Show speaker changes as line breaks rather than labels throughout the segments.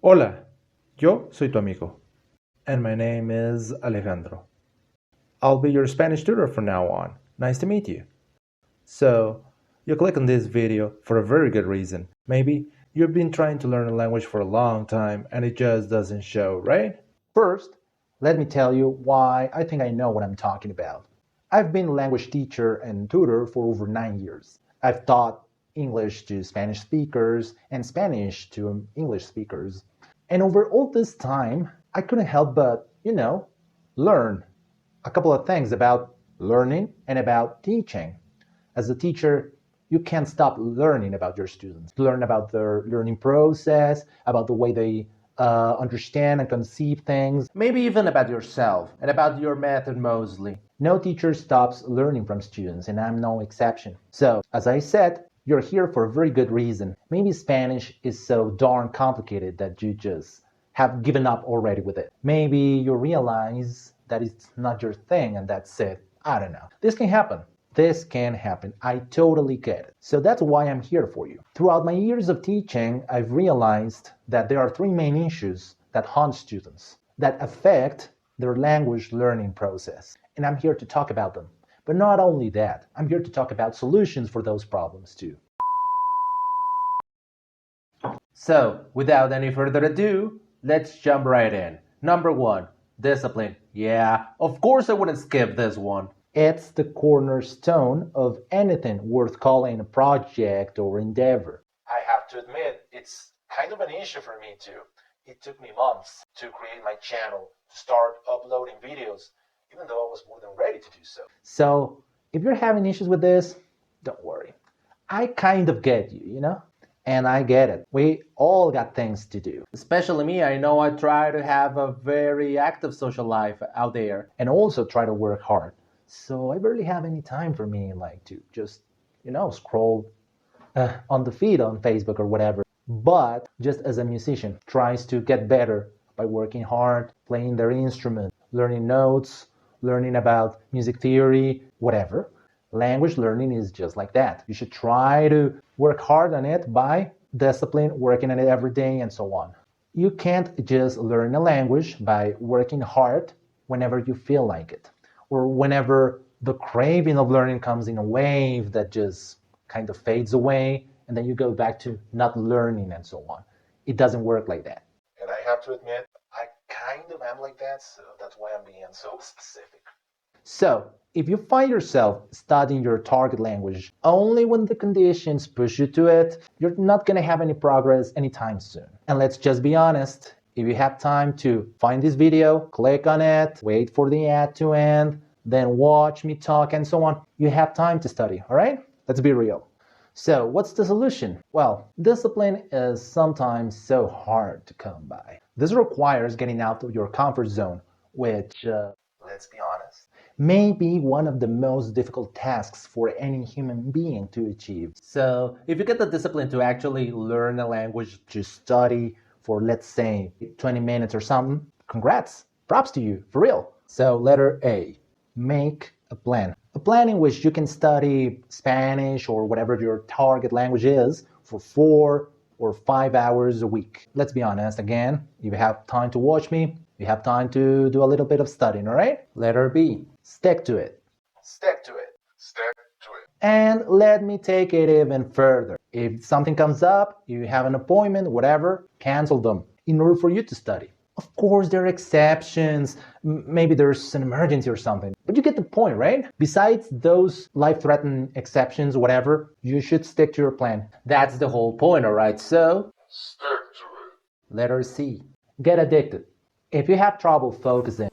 Hola, yo soy tu amigo, and my name is Alejandro. I'll be your Spanish tutor from now on. Nice to meet you. So, you click on this video for a very good reason. Maybe you've been trying to learn a language for a long time and it just doesn't show, right?
First, let me tell you why I think I know what I'm talking about. I've been a language teacher and tutor for over 9 years. I've taught English to Spanish speakers and Spanish to English speakers. And over all this time, I couldn't help but, learn a couple of things about learning and about teaching. As a teacher, you can't stop learning about your students. Learn about their learning process, about the way they understand and conceive things.
Maybe even about yourself and about your method mostly.
No teacher stops learning from students, and I'm no exception. So, as I said, you're here for a very good reason. Maybe Spanish is so darn complicated that you just have given up already with it. Maybe you realize that it's not your thing and that's it. I don't know. This can happen. This can happen. I totally get it. So that's why I'm here for you. Throughout my years of teaching, I've realized that there are three main issues that haunt students, that affect their language learning process. And I'm here to talk about them. But not only that, I'm here to talk about solutions for those problems too.
So, without any further ado, let's jump right in. Number 1, discipline. Yeah, of course I wouldn't skip this one.
It's the cornerstone of anything worth calling a project or endeavor.
I have to admit, it's kind of an issue for me too. It took me months to create my channel, to start uploading videos, even though I was more than ready to do so.
So, if you're having issues with this, don't worry. I kind of get you, And I get it. We all got things to do.
Especially me, I know I try to have a very active social life out there.
And also try to work hard. So I barely have any time for me, to just, scroll on the feed on Facebook or whatever. But just as a musician tries to get better by working hard, playing their instrument, learning notes, learning about music theory, whatever, language learning is just like that. You should try to work hard on it by discipline, working on it every day, and so on. You can't just learn a language by working hard whenever you feel like it, or whenever the craving of learning comes in a wave that just kind of fades away, and then you go back to not learning and so on. It doesn't work like that.
And I have to admit, I kind of am like that, so that's why I'm being so specific.
So, if you find yourself studying your target language only when the conditions push you to it, you're not going to have any progress anytime soon. And let's just be honest, if you have time to find this video, click on it, wait for the ad to end, then watch me talk and so on, you have time to study, all right? Let's be real. So, what's the solution? Well, discipline is sometimes so hard to come by. This requires getting out of your comfort zone, which,
let's be honest,
may be one of the most difficult tasks for any human being to achieve.
So, if you get the discipline to actually learn a language,
To study for, let's say, 20 minutes or something, congrats, props to you, for real. So, letter A, make a plan. A plan in which you can study Spanish or whatever your target language is for 4 or 5 hours a week. Let's be honest, again, if you have time to watch me, you have time to do a little bit of studying, all right?
letter B.
Stick to it.
stick to it. Stick to it.
And let me take it even further. If something comes up, you have an appointment, whatever, cancel them in order for you to study. Of course, there are exceptions. Maybe there's an emergency or something. But you get the point, right? Besides those life-threatening exceptions, whatever, you should stick to your plan.
That's the whole point, alright? So,
Stick to it.
letter C.
Get addicted. If you have trouble focusing,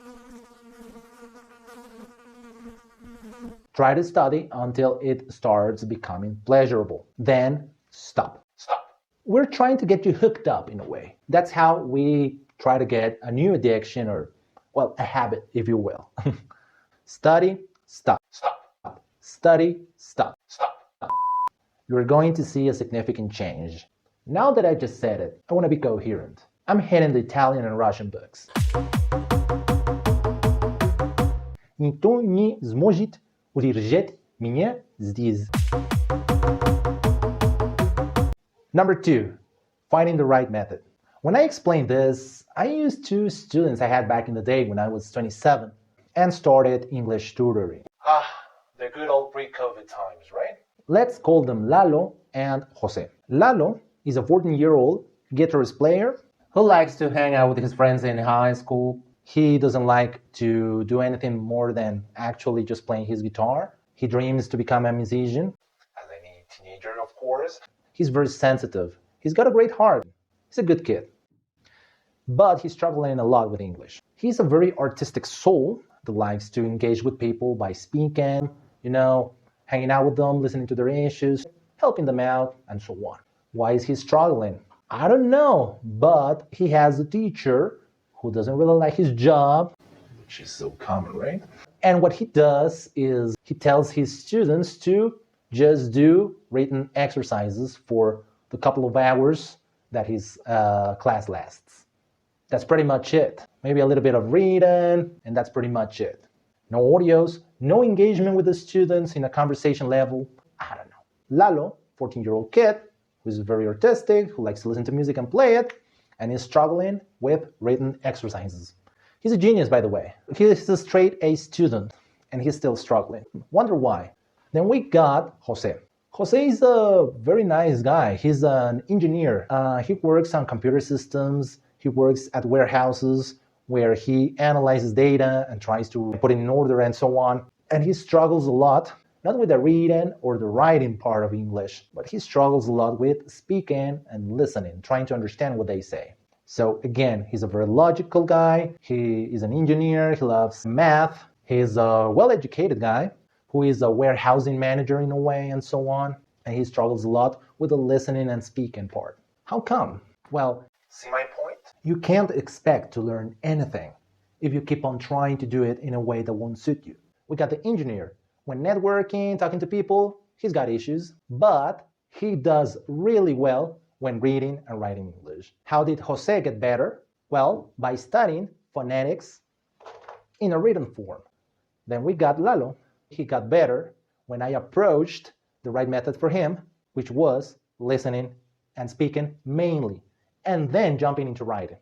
try to study until it starts becoming pleasurable. Then stop.
Stop.
We're trying to get you hooked up in a way. That's how we try to get a new addiction or, a habit, if you will. Study, stop.
Stop.
Study, stop.
Stop.
You're going to see a significant change. Now that I just said it, I want to be coherent. I'm hitting the Italian and Russian books. Ніхто не зможе удержать меня здесь. Number 2, finding the right method. When I explain this, I used two students I had back in the day when I was 27 and started English tutoring.
Ah, the good old pre-COVID times, right?
Let's call them Lalo and Jose. Lalo is a 14-year-old guitarist player who likes to hang out with his friends in high school. He doesn't like to do anything more than actually just playing his guitar. He dreams to become a musician.
As any teenager, of course.
He's very sensitive. He's got a great heart. He's a good kid. But he's struggling a lot with English. He's a very artistic soul that likes to engage with people by speaking, hanging out with them, listening to their issues, helping them out, and so on. Why is he struggling? I don't know, but he has a teacher who doesn't really like his job.
Which is so common, right?
And what he does is he tells his students to just do written exercises for the couple of hours that his class lasts. That's pretty much it. Maybe a little bit of reading, and that's pretty much it. No audios, no engagement with the students in a conversation level. I don't know. Lalo, 14-year-old kid, who's very artistic, who likes to listen to music and play it, and is struggling with written exercises. He's a genius, by the way. He's a straight A student, and he's still struggling. Wonder why. Then we got Jose. Jose is a very nice guy. He's an engineer. He works on computer systems. He works at warehouses where he analyzes data and tries to put it in order and so on. And he struggles a lot, not with the reading or the writing part of English, but he struggles a lot with speaking and listening, trying to understand what they say. So again, he's a very logical guy. He is an engineer. He loves math. He's a well-educated guy who is a warehousing manager in a way and so on. And he struggles a lot with the listening and speaking part. How come? Well,
see my point?
You can't expect to learn anything if you keep on trying to do it in a way that won't suit you. We got the engineer. When networking, talking to people, he's got issues, but he does really well when reading and writing English. How did Jose get better? Well, by studying phonetics in a written form. Then we got Lalo. He got better when I approached the right method for him, which was listening and speaking mainly, and then jumping into writing.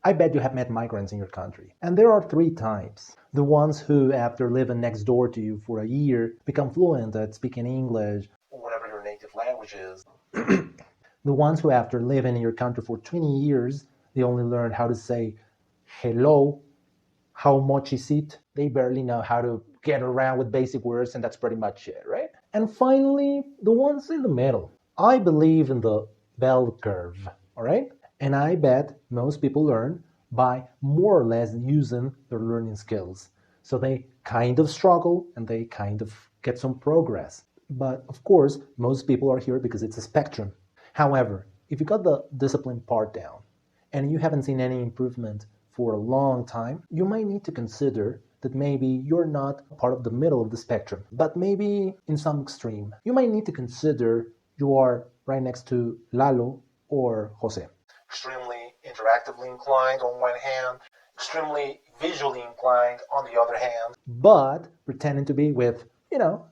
I bet you have met migrants in your country. And there are three types. The ones who, after living next door to you for a year, become fluent at speaking English.
Or whatever your native language is.
The ones who, after living in your country for 20 years, they only learn how to say hello, how much is it? They barely know how to get around with basic words, and that's pretty much it, right? And finally, the ones in the middle. I believe in the bell curve, all right? And I bet most people learn by more or less using their learning skills. So they kind of struggle and they kind of get some progress. But of course, most people are here because it's a spectrum. However, if you got the discipline part down and you haven't seen any improvement for a long time, you might need to consider that maybe you're not part of the middle of the spectrum, but maybe in some extreme. You might need to consider you are right next to Lalo or Jose.
Extremely interactively inclined on one hand, extremely visually inclined on the other hand.
But pretending to be with,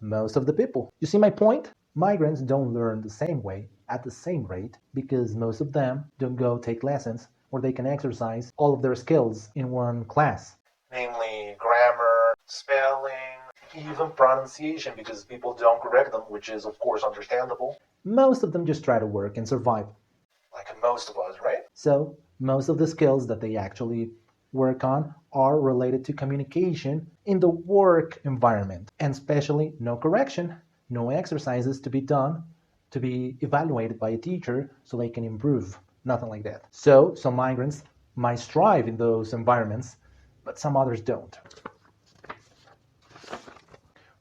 most of the people. You see my point? Migrants don't learn the same way at the same rate because most of them don't go take lessons where they can exercise all of their skills in one class.
Namely, grammar, spelling, even pronunciation, because people don't correct them, which is, of course, understandable.
Most of them just try to work and survive.
Like most of us, right?
So, most of the skills that they actually work on are related to communication in the work environment, and especially no correction, no exercises to be done, to be evaluated by a teacher so they can improve. Nothing like that. So, some migrants might strive in those environments, but some others don't.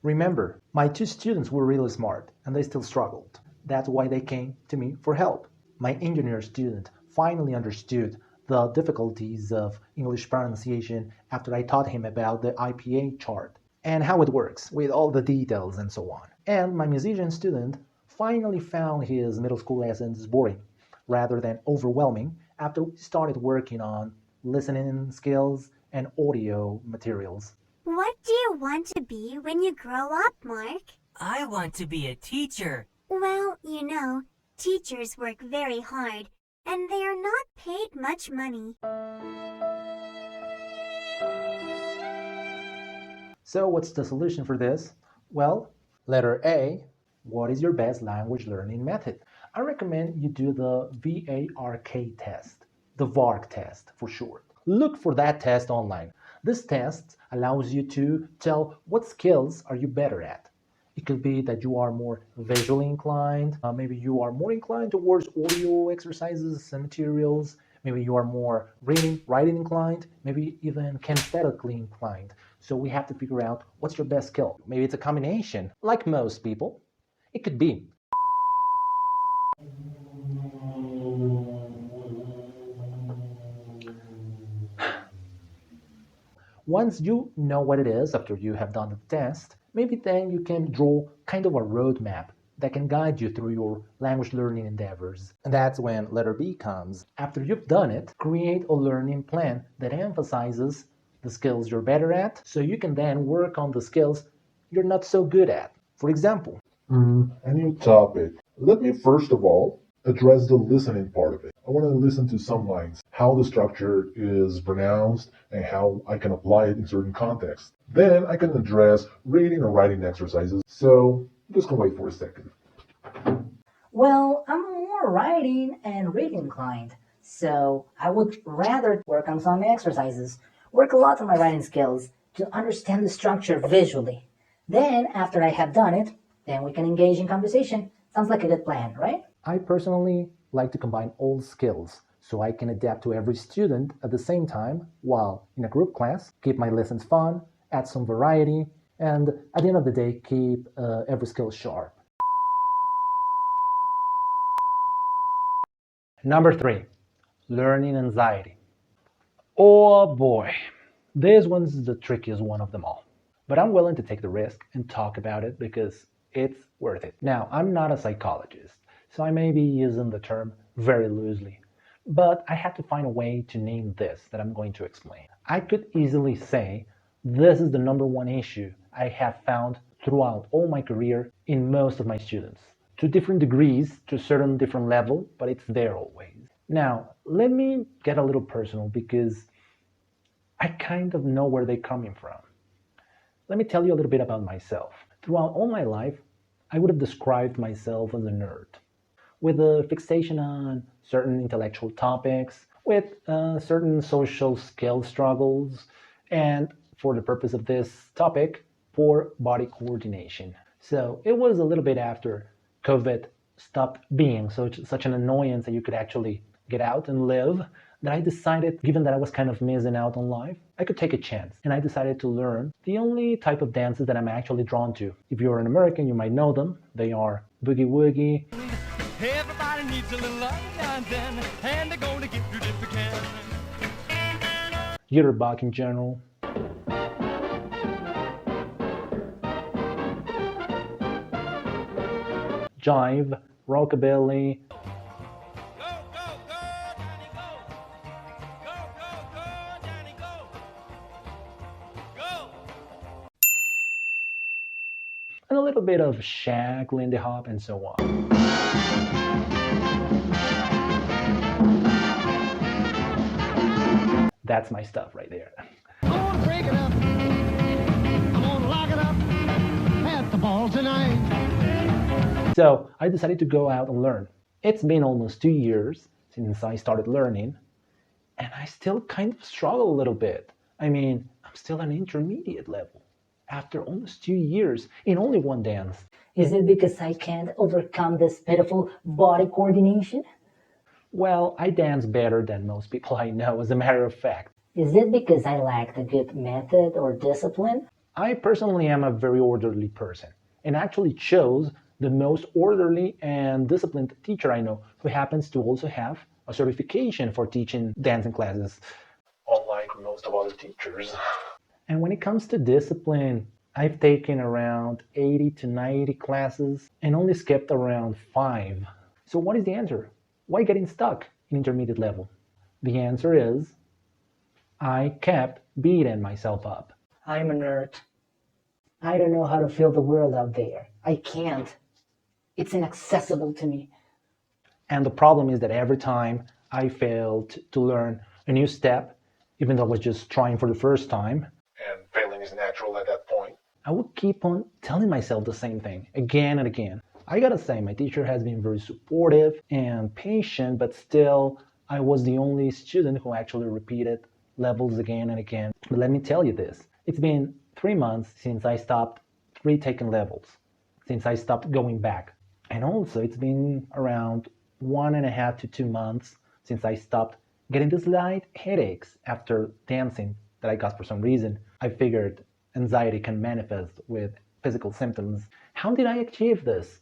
Remember, my two students were really smart and they still struggled. That's why they came to me for help. My engineer student finally understood the difficulties of English pronunciation after I taught him about the IPA chart and how it works with all the details and so on. And my musician student finally found his middle school lessons boring rather than overwhelming after we started working on listening skills and audio materials.
What do you want to be when you grow up, Mark?
I want to be a teacher.
Well, teachers work very hard, and they are not paid much money.
So what's the solution for this? Well, letter A, what is your best language learning method? I recommend you do the VARK test, the VARK test for short. Look for that test online. This test allows you to tell what skills are you better at. It could be that you are more visually inclined, maybe you are more inclined towards audio exercises and materials, maybe you are more writing inclined, maybe even kinesthetically inclined. So we have to figure out what's your best skill. Maybe it's a combination, like most people. It could be once you know what it is after you have done the test, maybe then you can draw kind of a roadmap that can guide you through your language learning endeavors. And that's when letter B comes. After you've done it, create a learning plan that emphasizes the skills you're better at, so you can then work on the skills you're not so good at. For example,
A new topic. Let me first of all address the listening part of it. I want to listen to some lines, how the structure is pronounced, and how I can apply it in certain contexts. Then I can address reading or writing exercises. So just gonna wait for a second.
Well, I'm more writing and reading inclined, so I would rather work on some exercises, work a lot on my writing skills to understand the structure visually. Then, after I have done it, then we can engage in conversation. Sounds like a good plan, right?
I personally like to combine all skills so I can adapt to every student at the same time while in a group class, keep my lessons fun, add some variety, and at the end of the day, keep every skill sharp. Number 3, learning anxiety. Oh boy, this one's the trickiest one of them all. But I'm willing to take the risk and talk about it because it's worth it. Now, I'm not a psychologist, so I may be using the term very loosely, but I had to find a way to name this that I'm going to explain. I could easily say this is the number one issue I have found throughout all my career in most of my students. To different degrees, to a certain different level, but it's there always. Now, let me get a little personal because I kind of know where they're coming from. Let me tell you a little bit about myself. Throughout all my life, I would have described myself as a nerd, with a fixation on certain intellectual topics, with certain social skill struggles, and for the purpose of this topic, poor body coordination. So it was a little bit after COVID stopped being such an annoyance that you could actually get out and live, that I decided, given that I was kind of missing out on life, I could take a chance. And I decided to learn the only type of dances that I'm actually drawn to. If you're an American, you might know them. They are boogie woogie.
Everybody needs a little love now and then, and they're gonna get through if they can.
Jitterbug in general. Jive, rockabilly, and a little bit of shag, Lindy Hop, and so on. That's my stuff right there.
I'm gonna break it up. I'm gonna lock it up at the ball tonight.
So I decided to go out and learn. It's been almost 2 years since I started learning, and I still kind of struggle a little bit. I mean, I'm still an intermediate level after almost 2 years in only one dance.
Is it because I can't overcome this pitiful body coordination?
Well, I dance better than most people I know, as a matter of fact.
Is it because I lack the good method or discipline?
I personally am a very orderly person and actually chose the most orderly and disciplined teacher I know, who happens to also have a certification for teaching dancing classes.
Unlike most of other teachers.
And when it comes to discipline, I've taken around 80 to 90 classes and only skipped around 5. So what is the answer? Why getting stuck in intermediate level? The answer is I kept beating myself up.
I'm a nerd. I don't know how to feel the world out there. I can't. It's inaccessible to me.
And the problem is that every time I failed to learn a new step, even though I was just trying for the first time,
And failing is natural at that point.
I would keep on telling myself the same thing again and again. I gotta say, my teacher has been very supportive and patient, but still, I was the only student who actually repeated levels again and again. But let me tell you this, it's been 3 months since I stopped retaking levels, since I stopped going back. And also, it's been around 1.5 to 2 months since I stopped getting the slight headaches after dancing that I got for some reason. I figured anxiety can manifest with physical symptoms. How did I achieve this?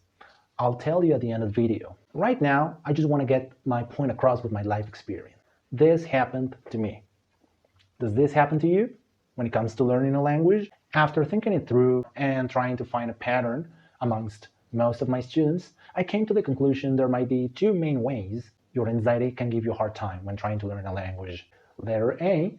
I'll tell you at the end of the video. Right now, I just want to get my point across with my life experience. This happened to me. Does this happen to you when it comes to learning a language? After thinking it through and trying to find a pattern amongst most of my students, I came to the conclusion there might be 2 main ways your anxiety can give you a hard time when trying to learn a language. Letter A,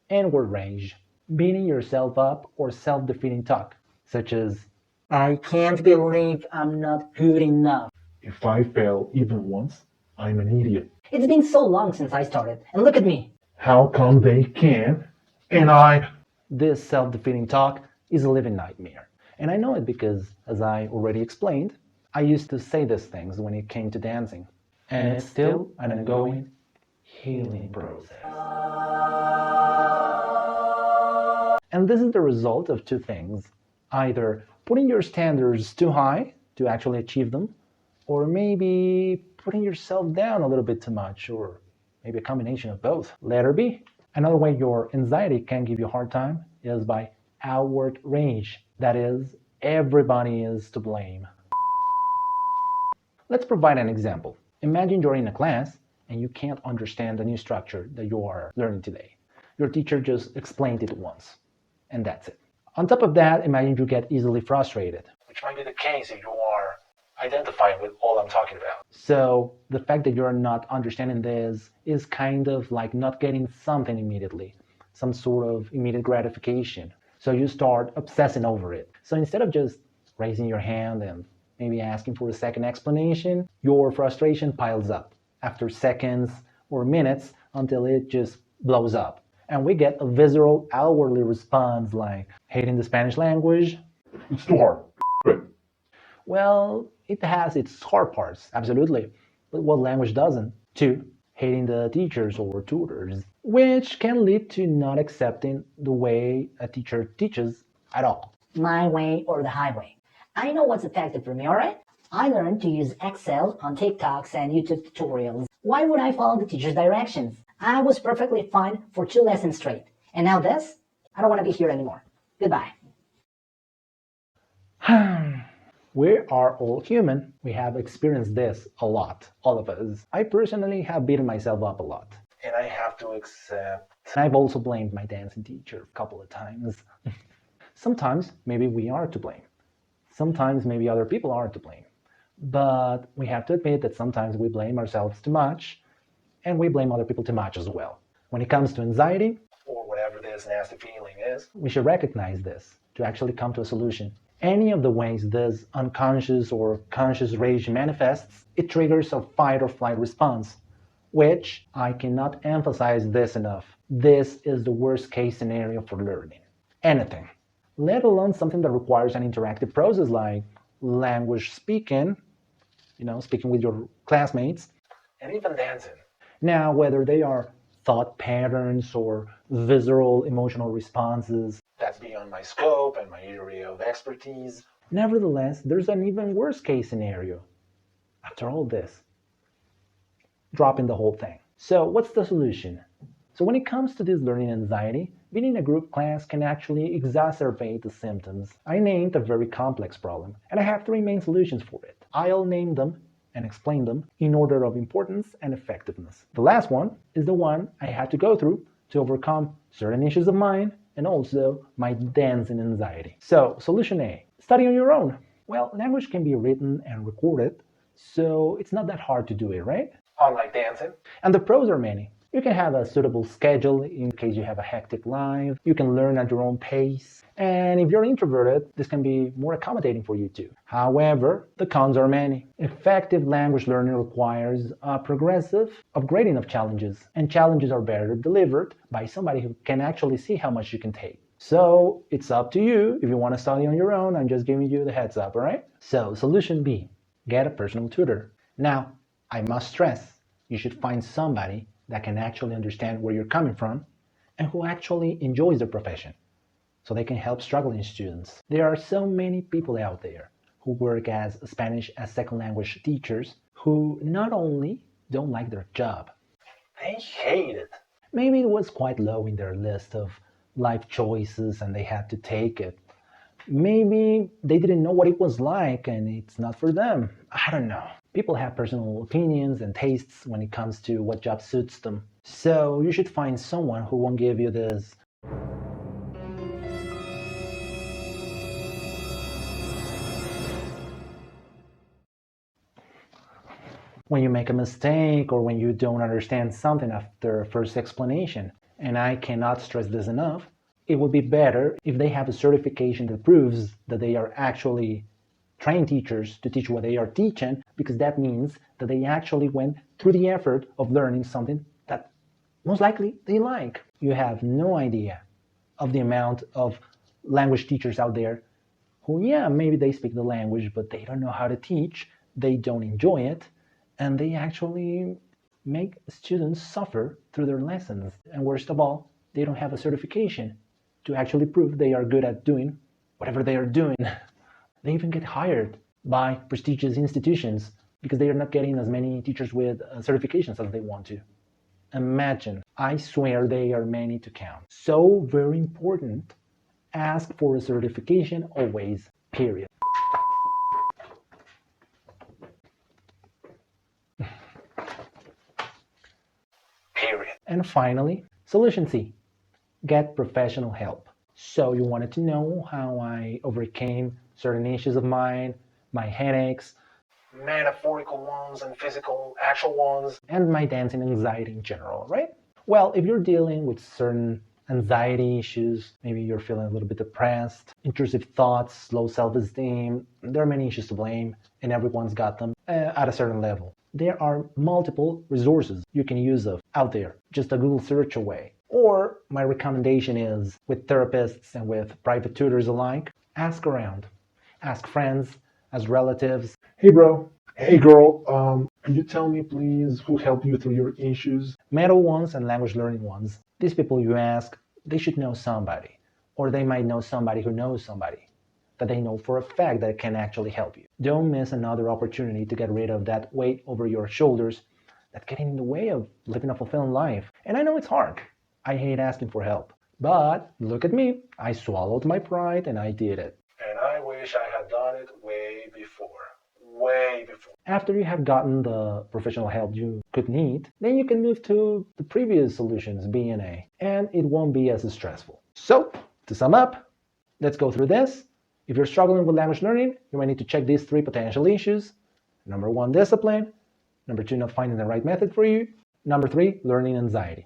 inward rage, beating yourself up, or self-defeating talk, such as,
I can't believe I'm not good enough.
If I fail even once, I'm an idiot.
It's been so long since I started, and look at me.
How come they can and I...
This self-defeating talk is a living nightmare. And I know it because, as I already explained, I used to say these things when it came to dancing. And it's still an ongoing healing process. And this is the result of 2 things. Either putting your standards too high to actually achieve them, or maybe putting yourself down a little bit too much, or maybe a combination of both. Letter B. Another way your anxiety can give you a hard time is by outward rage. That is, everybody is to blame. Let's provide an example. Imagine you're in a class and you can't understand the new structure that you are learning today. Your teacher just explained it once, and that's it. On top of that, imagine you get easily frustrated.
Which might be the case if you are identifying with all I'm talking about.
So the fact that you're not understanding this is kind of like not getting something immediately, some sort of immediate gratification. So you start obsessing over it. So instead of just raising your hand and maybe asking for a second explanation, your frustration piles up after seconds or minutes until it just blows up. And we get a visceral, outwardly response like hating the Spanish language.
It's too hard. Quit.
Well, it has its hard parts, absolutely. But what language doesn't? 2, hating the teachers or tutors, which can lead to not accepting the way a teacher teaches at all.
My way or the highway. I know what's effective for me, alright? I learned to use Excel on TikToks and YouTube tutorials. Why would I follow the teacher's directions? I was perfectly fine for 2 lessons straight. And now this? I don't want to be here anymore. Goodbye.
We are all human. We have experienced this a lot, all of us. I personally have beaten myself up a lot.
And I have to accept.
I've also blamed my dancing teacher a couple of times. Sometimes maybe we are to blame. Sometimes maybe other people are to blame. But we have to admit that sometimes we blame ourselves too much, and we blame other people too much as well. When it comes to anxiety,
Or whatever this nasty feeling is.
we should recognize this to actually come to a solution. Any of the ways this unconscious or conscious rage manifests, it triggers a fight or flight response, which I cannot emphasize this enough. This is the worst case scenario for learning anything, let alone something that requires an interactive process like language speaking, speaking with your classmates.
And even dancing.
Now, whether they are thought patterns or visceral emotional responses,
That's beyond my scope and my area of expertise.
nevertheless, there's an even worse case scenario. After all this, dropping the whole thing. So what's the solution? So when it comes to this learning anxiety, being in a group class can actually exacerbate the symptoms. I named a very complex problem, and I have 3 main solutions for it. I'll name them and explain them in order of importance and effectiveness. The last one is the one I had to go through to overcome certain issues of mine and also my dancing anxiety. So, solution A, study on your own. Well, language can be written and recorded, so it's not that hard to do it, right?
Unlike dancing.
And the pros are many. You can have a suitable schedule in case you have a hectic life. You can learn at your own pace. And if you're introverted, this can be more accommodating for you too. However, the cons are many. Effective language learning requires a progressive upgrading of challenges, and challenges are better delivered by somebody who can actually see how much you can take. So it's up to you if you want to study on your own. I'm just giving you the heads up, all right? So solution B, get a personal tutor. Now, I must stress, you should find somebody that can actually understand where you're coming from and who actually enjoys their profession, so they can help struggling students. There are so many people out there who work as Spanish as second language teachers who not only don't like their job,
They hate it.
maybe it was quite low in their list of life choices and they had to take it. Maybe they didn't know what it was like and it's not for them. I don't know. People have personal opinions and tastes when it comes to what job suits them. So you should find someone who won't give you this when you make a mistake or when you don't understand something after a first explanation. And I cannot stress this enough. It would be better if they have a certification that proves that they are actually trained teachers to teach what they are teaching, because that means that they actually went through the effort of learning something that most likely they like. You have no idea of the amount of language teachers out there who, yeah, maybe they speak the language, but they don't know how to teach, they don't enjoy it, and they actually make students suffer through their lessons. And worst of all, they don't have a certification to actually prove they are good at doing whatever they are doing. They even get hired by prestigious institutions because they are not getting as many teachers with certifications as they want to. Imagine, I swear they are many to count. So very important, ask for a certification always, period.
Period.
And finally, solution C, get professional help. So you wanted to know how I overcame certain issues of mine, my headaches,
Metaphorical ones and physical, actual ones.
and my dancing anxiety in general, right? Well, if you're dealing with certain anxiety issues, maybe you're feeling a little bit depressed, intrusive thoughts, low self-esteem, there are many issues to blame, and everyone's got them at a certain level. There are multiple resources you can use out there, just a Google search away. Or my recommendation is, with therapists and with private tutors alike, ask around. Ask friends, ask relatives.
Hey, bro. Hey, girl. Can you tell me, please, who helped you through your issues?
Mental ones and language learning ones. These people you ask, they should know somebody. Or they might know somebody who knows somebody that they know for a fact that can actually help you. Don't miss another opportunity to get rid of that weight over your shoulders that's getting in the way of living a fulfilling life. And I know it's hard. I hate asking for help. But look at me. I swallowed my pride and I did it.
And I wish I had done it way before. Way before.
After you have gotten the professional help you could need, then you can move to the previous solutions, B and A, and it won't be as stressful. So, to sum up, let's go through this. If you're struggling with language learning, you might need to check these 3 potential issues. Number 1, discipline. Number 2, not finding the right method for you. Number 3, learning anxiety.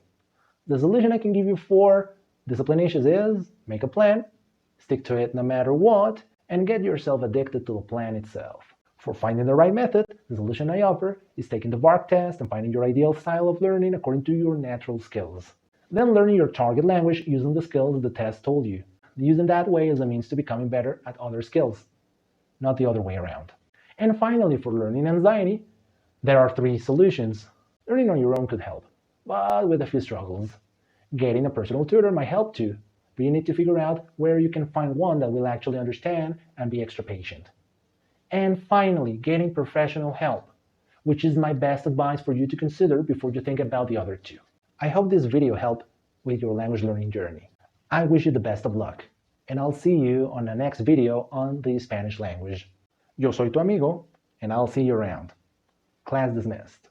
The solution I can give you for discipline issues is make a plan, stick to it no matter what, and get yourself addicted to the plan itself. For finding the right method, the solution I offer is taking the VARK test and finding your ideal style of learning according to your natural skills. Then learning your target language using the skills the test told you. Using that way as a means to becoming better at other skills, not the other way around. And finally, for learning anxiety, there are 3 solutions. Learning on your own could help, but with a few struggles. Getting a personal tutor might help too, but you need to figure out where you can find one that will actually understand and be extra patient. And finally, getting professional help, which is my best advice for you to consider before you think about the other 2. I hope this video helped with your language learning journey. I wish you the best of luck, and I'll see you on the next video on the Spanish language. Yo soy tu amigo, and I'll see you around. Class dismissed.